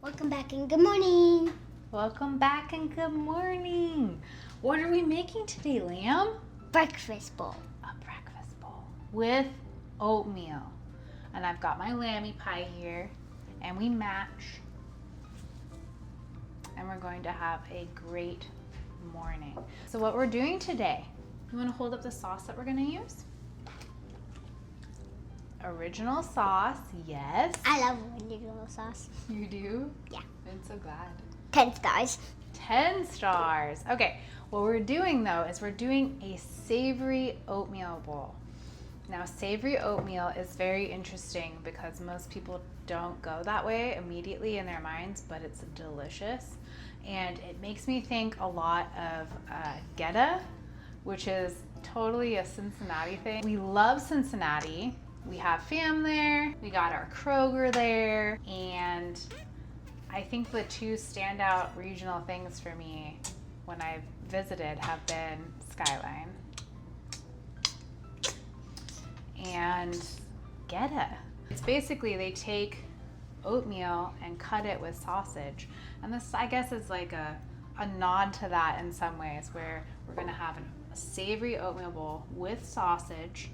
Welcome back and good morning. Welcome back and good morning. What are we making today, Liam? Breakfast bowl. A breakfast bowl with oatmeal. And I've got my lammy pie here, and we match. And we're going to have a great morning. So what we're doing today, you want to hold up the sauce that we're going to use? Original sauce, yes. I love original sauce. You do? Yeah. I'm so glad. 10 stars. 10 stars. Okay, what we're doing though is we're doing a savory oatmeal bowl. Now, savory oatmeal is very interesting because most people don't go that way immediately in their minds, but it's delicious. And it makes me think a lot of Geta, which is totally a Cincinnati thing. We love Cincinnati. We have fam there, we got our Kroger there, and I think the two standout regional things for me when I've visited have been Skyline and Geta. It's basically they take oatmeal and cut it with sausage, and this I guess is like a nod to that in some ways, where we're gonna have a savory oatmeal bowl with sausage.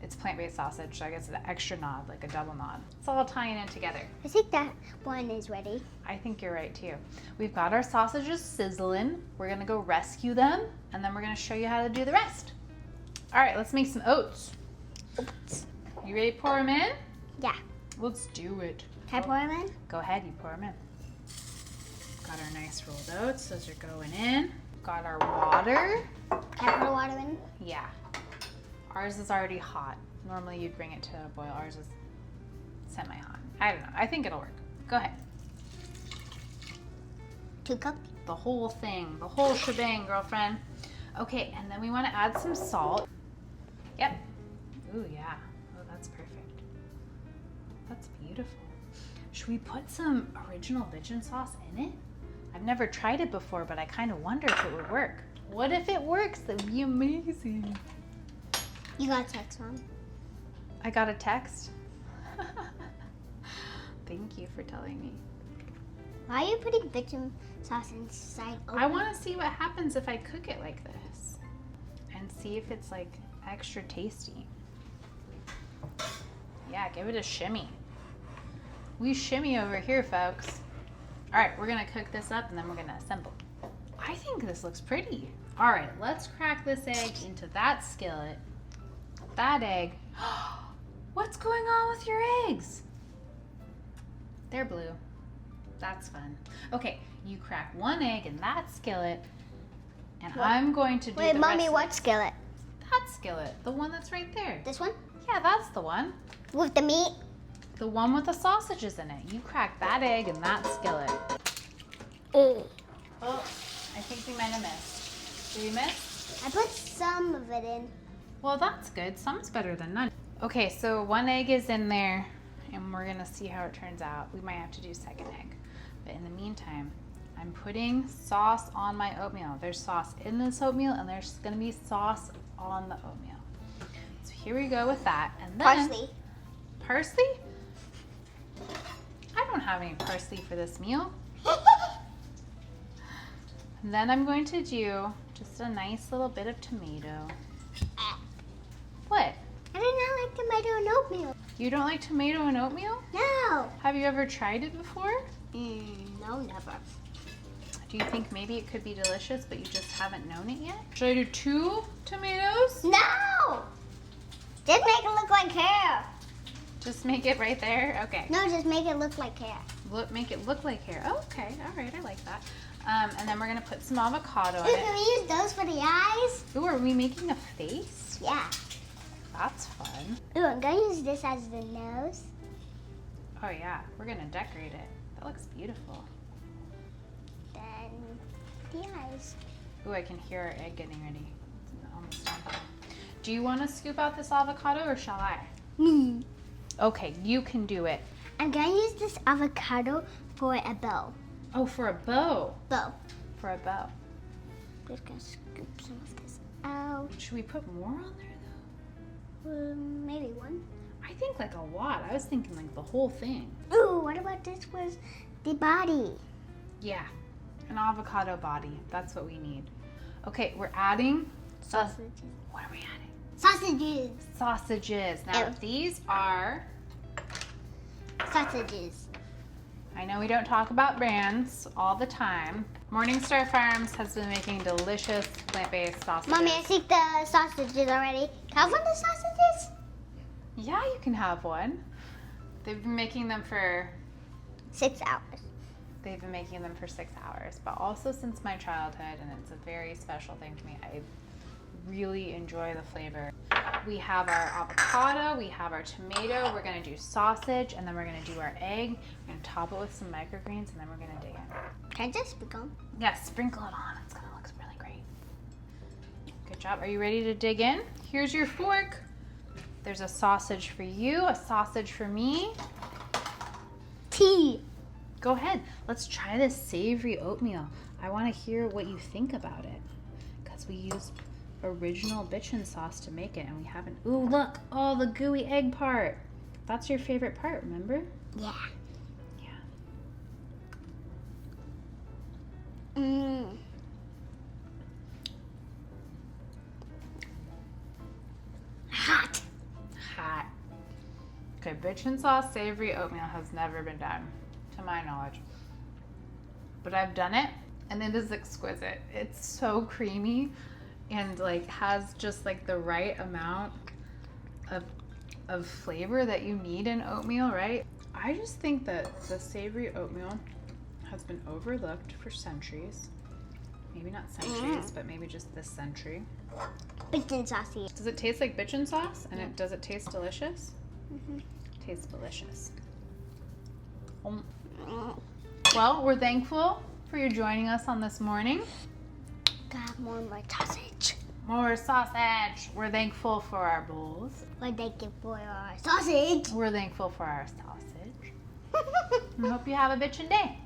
It's plant-based sausage, so I guess it's an extra nod, like a double nod. It's all tying in together. I think that one is ready. I think you're right too. We've got our sausages sizzling. We're gonna go rescue them, and then we're gonna show you how to do the rest. All right, let's make some oats. Oops. You ready to pour them in? Yeah. Let's do it. Can I pour them in? Go ahead, you pour them in. Got our nice rolled oats, those are going in. Got our water. Can I pour the water in? Yeah. Ours is already hot. Normally you'd bring it to a boil. Ours is semi-hot. I don't know. I think it'll work. Go ahead. 2 cups. The whole thing. The whole shebang, girlfriend. Okay, and then we want to add some salt. Yep. Ooh, yeah. Oh, that's perfect. That's beautiful. Should we put some original Bitchin Sauce in it? I've never tried it before, but I kind of wonder if it would work. What if it works? That would be amazing. You got a text, Mom. I got a text. Thank you for telling me. Why are you putting Bitchin sauce inside oatmeal? I want to see what happens if I cook it like this and see if it's like extra tasty. Yeah, give it a shimmy. We shimmy over here, folks. All right, we're gonna cook this up and then we're gonna assemble. I think this looks pretty. All right, let's crack this egg into that skillet. That egg. What's going on with your eggs? They're blue. That's fun. Okay, you crack one egg in that skillet, and what? I'm going to do Wait, the Mommy, rest what skillet? That skillet, the one that's right there. This one? Yeah, that's the one. With the meat? The one with the sausages in it. You crack that egg in that skillet. Oh, I think we might have missed. Did we miss? I put some of it in. Well, that's good. Some's better than none. Okay, so one egg is in there, and we're gonna see how it turns out. We might have to do second egg. But in the meantime, I'm putting sauce on my oatmeal. There's sauce in this oatmeal, and there's gonna be sauce on the oatmeal. So here we go with that. And then Parsley. Parsley? I don't have any parsley for this meal. And then I'm going to do just a nice little bit of tomato. What? I do not like tomato and oatmeal. You don't like tomato and oatmeal? No. Have you ever tried it before? No, never. Do you think maybe it could be delicious, but you just haven't known it yet? Should I do 2 tomatoes? No! Just make it look like hair. Just make it right there? Okay. No, just make it look like hair. Make it look like hair. Oh, okay. All right. I like that. And then we're going to put some avocado Ooh, in can it. we use those for the eyes? Ooh, are we making a face? Yeah. That's fun. Ooh, I'm going to use this as the nose. Oh, yeah. We're going to decorate it. That looks beautiful. Then the eyes. Ooh, I can hear our egg getting ready. It's almost done. Do you want to scoop out this avocado or shall I? Me. Okay, you can do it. I'm going to use this avocado for a bow. Oh, for a bow. Bow. For a bow. Just going to scoop some of this out. Should we put more on there, though? Maybe one. I think like a lot. I was thinking like the whole thing. Ooh, what about this was The body. Yeah, an avocado body. That's what we need. Okay, we're adding Sausages. What are we adding? Sausages. Sausages. Now Ew. these are, Sausages. I know we don't talk about brands all the time. Morningstar Farms has been making delicious plant-based sausages. Mommy, I think the sausages already. Can I have one of the sausages? Yeah, you can have one. They've been making them for 6 hours. They've been making them for 6 hours, but also since my childhood, and it's a very special thing to me. I really enjoy the flavor. We have our avocado, we have our tomato, we're gonna do sausage, and then we're gonna do our egg. We're gonna top it with some microgreens, and then we're gonna dig in. Can I just become? Yeah, sprinkle it on. It's gonna look really great. Good job. Are you ready to dig in? Here's your fork. There's a sausage for you, a sausage for me. Tea. Go ahead. Let's try this savory oatmeal. I want to hear what you think about it, because we used original Bitchin sauce to make it, and we haven't. Ooh, look! Oh, the gooey egg part. That's your favorite part, remember? Yeah. Yeah. Mmm. Hot. Hot. Okay, Bitchin sauce savory oatmeal has never been done, to my knowledge. But I've done it, and it is exquisite. It's so creamy and like has just like the right amount of flavor that you need in oatmeal, right? I just think that the savory oatmeal has been overlooked for centuries. Maybe not centuries, but maybe just this century. Bitchin saucy. Does it taste like Bitchin sauce? And does it taste delicious? Mm-hmm. Tastes delicious. Well, we're thankful for you joining us on this morning. Got more sausage. More sausage. We're thankful for our bowls. We're thanking for our sausage. We're thankful for our sausage. We hope you have a bitchin' day.